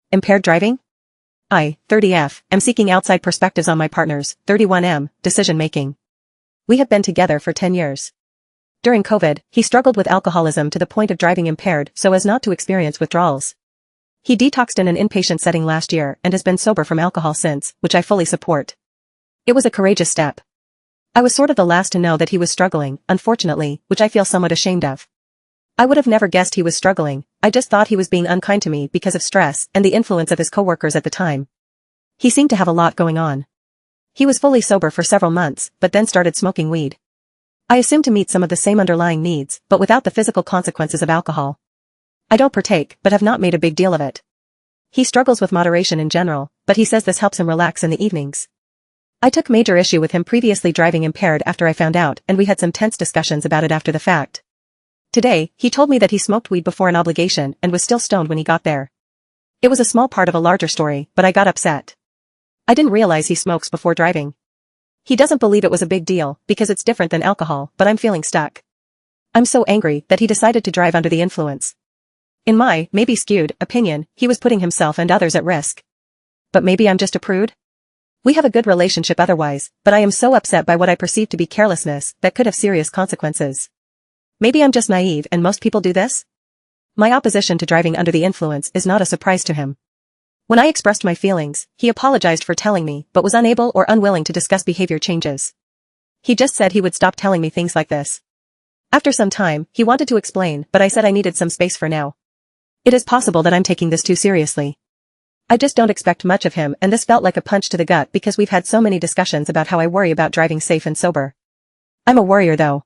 Impaired driving? I, 30F, am seeking outside perspectives on my partner's, 31M, decision-making. We have been together for 10 years. During COVID, he struggled with alcoholism to the point of driving impaired so as not to experience withdrawals. He detoxed in an inpatient setting last year and has been sober from alcohol since, which I fully support. It was a courageous step. I was sort of the last to know that he was struggling, unfortunately, which I feel somewhat ashamed of. I would have never guessed he was struggling. I just thought he was being unkind to me because of stress and the influence of his coworkers at the time. He seemed to have a lot going on. He was fully sober for several months, but then started smoking weed. I assumed to meet some of the same underlying needs, but without the physical consequences of alcohol. I don't partake, but have not made a big deal of it. He struggles with moderation in general, but he says this helps him relax in the evenings. I took major issue with him previously driving impaired after I found out, and we had some tense discussions about it after the fact. Today, he told me that he smoked weed before an obligation and was still stoned when he got there. It was a small part of a larger story, but I got upset. I didn't realize he smokes before driving. He doesn't believe it was a big deal, because it's different than alcohol, but I'm feeling stuck. I'm so angry that he decided to drive under the influence. In my, maybe skewed, opinion, he was putting himself and others at risk. But maybe I'm just a prude? We have a good relationship otherwise, but I am so upset by what I perceive to be carelessness that could have serious consequences. Maybe I'm just naive and most people do this? My opposition to driving under the influence is not a surprise to him. When I expressed my feelings, he apologized for telling me but was unable or unwilling to discuss behavior changes. He just said he would stop telling me things like this. After some time, he wanted to explain, but I said I needed some space for now. It is possible that I'm taking this too seriously. I just don't expect much of him, and this felt like a punch to the gut because we've had so many discussions about how I worry about driving safe and sober. I'm a worrier though.